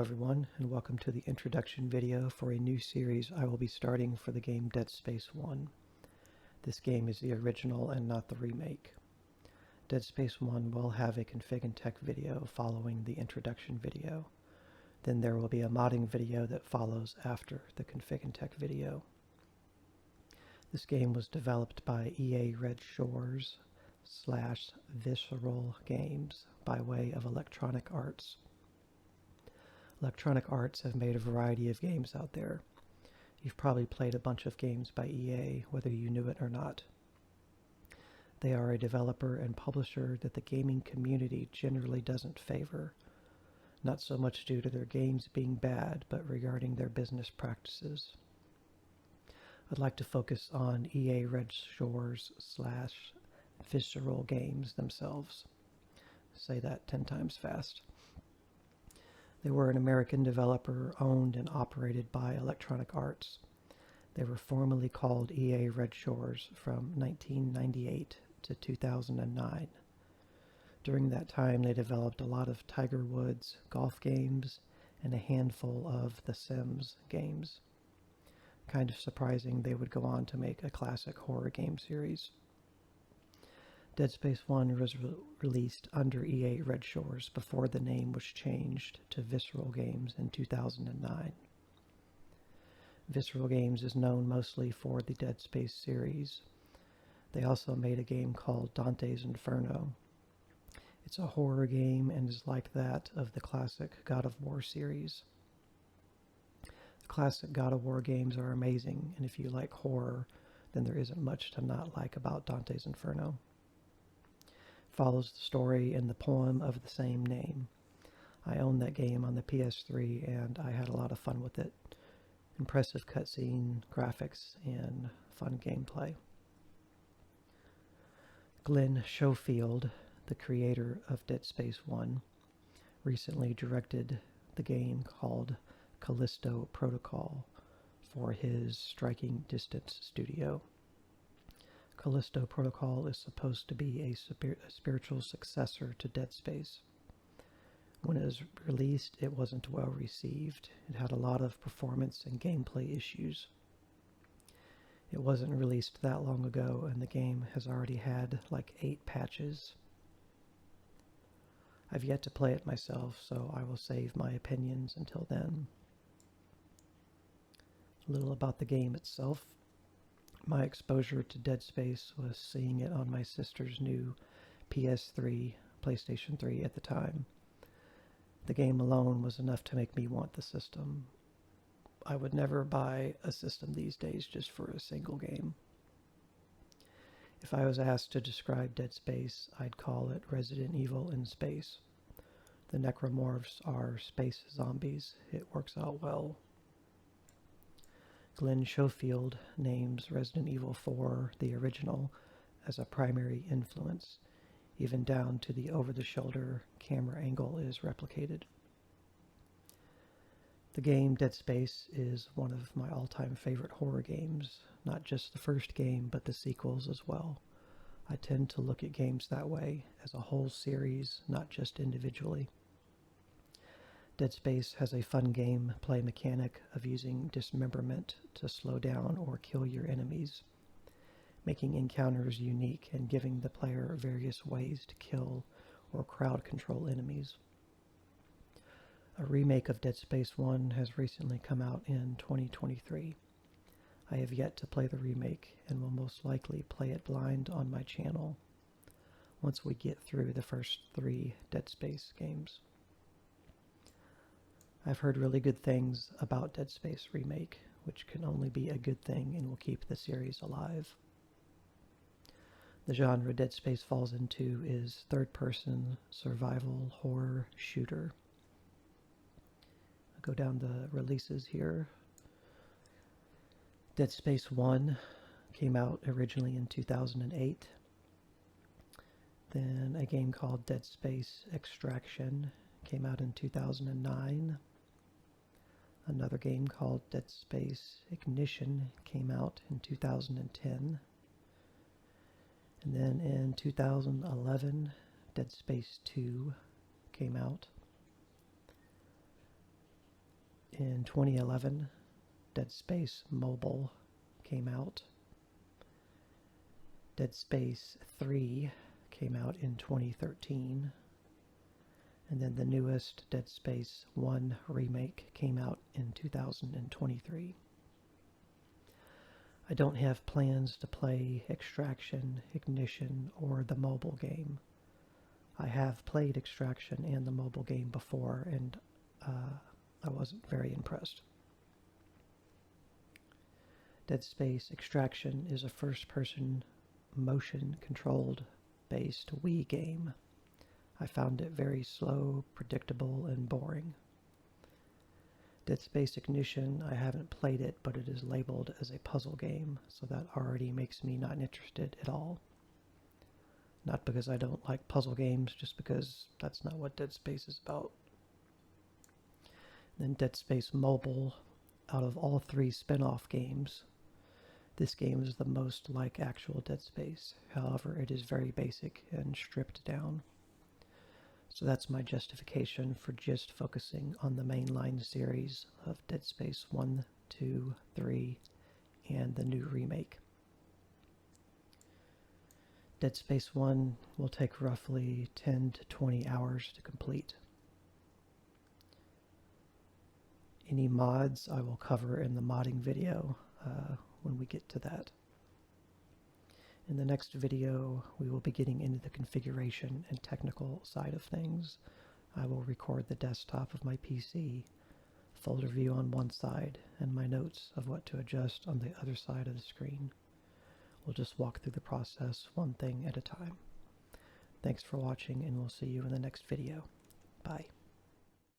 everyone, and welcome to the introduction video for a new series I will be starting for the game Dead Space 1. This game is the original and not the remake. Dead Space 1 will have a config and tech video following the introduction video. Then there will be a modding video that follows after the config and tech video. This game was developed by EA Redshores / Visceral Games by way of Electronic Arts. Electronic Arts have made a variety of games out there. You've probably played a bunch of games by EA, whether you knew it or not. They are a developer and publisher that the gaming community generally doesn't favor, not so much due to their games being bad, but regarding their business practices. I'd like to focus on EA Redshores / Visceral Games themselves. Say that 10 times fast. They were an American developer owned and operated by Electronic Arts. They were formerly called EA Redshores from 1998 to 2009. During that time, they developed a lot of Tiger Woods golf games and a handful of The Sims games. Kind of surprising they would go on to make a classic horror game series. Dead Space 1 was released under EA Redshores before the name was changed to Visceral Games in 2009. Visceral Games is known mostly for the Dead Space series. They also made a game called Dante's Inferno. It's a horror game and is like that of the classic God of War series. The classic God of War games are amazing, and if you like horror, then there isn't much to not like about Dante's Inferno. Follows the story in the poem of the same name. I own that game on the PS3 and I had a lot of fun with it. Impressive cutscene, graphics, and fun gameplay. Glenn Schofield, the creator of Dead Space 1, recently directed the game called Callisto Protocol for his Striking Distance studio. Callisto Protocol is supposed to be a spiritual successor to Dead Space. When it was released, it wasn't well received. It had a lot of performance and gameplay issues. It wasn't released that long ago, and the game has already had like 8 patches. I've yet to play it myself, so I will save my opinions until then. A little about the game itself. My exposure to Dead Space was seeing it on my sister's new PS3, PlayStation 3 at the time. The game alone was enough to make me want the system. I would never buy a system these days just for a single game. If I was asked to describe Dead Space, I'd call it Resident Evil in space. The necromorphs are space zombies. It works out well. Glenn Schofield names Resident Evil 4, the original, as a primary influence. Even down to the over-the-shoulder camera angle is replicated. The game Dead Space is one of my all-time favorite horror games, not just the first game, but the sequels as well. I tend to look at games that way, as a whole series, not just individually. Dead Space has a fun gameplay mechanic of using dismemberment to slow down or kill your enemies, making encounters unique and giving the player various ways to kill or crowd control enemies. A remake of Dead Space 1 has recently come out in 2023. I have yet to play the remake and will most likely play it blind on my channel once we get through the first 3 Dead Space games. I've heard really good things about Dead Space Remake, which can only be a good thing and will keep the series alive. The genre Dead Space falls into is third-person survival horror shooter. I'll go down the releases here. Dead Space 1 came out originally in 2008. Then a game called Dead Space Extraction came out in 2009. Another game called Dead Space Ignition came out in 2010. And then in 2011, Dead Space 2 came out. In 2011, Dead Space Mobile came out. Dead Space 3 came out in 2013. And then the newest Dead Space 1 remake came out in 2023. I don't have plans to play Extraction, Ignition, or the mobile game. I have played Extraction and the mobile game before, and I wasn't very impressed. Dead Space Extraction is a first-person, motion-controlled based Wii game. I found it very slow, predictable, and boring. Dead Space Ignition, I haven't played it, but it is labeled as a puzzle game, so that already makes me not interested at all. Not because I don't like puzzle games, just because that's not what Dead Space is about. Then Dead Space Mobile, out of all three spin-off games, this game is the most like actual Dead Space. However, it is very basic and stripped down. So that's my justification for just focusing on the mainline series of Dead Space 1, 2, 3, and the new remake. Dead Space 1 will take roughly 10 to 20 hours to complete. Any mods I will cover in the modding video when we get to that. In the next video, we will be getting into the configuration and technical side of things. I will record the desktop of my PC, folder view on one side, and my notes of what to adjust on the other side of the screen. We'll just walk through the process one thing at a time. Thanks for watching, and we'll see you in the next video. Bye.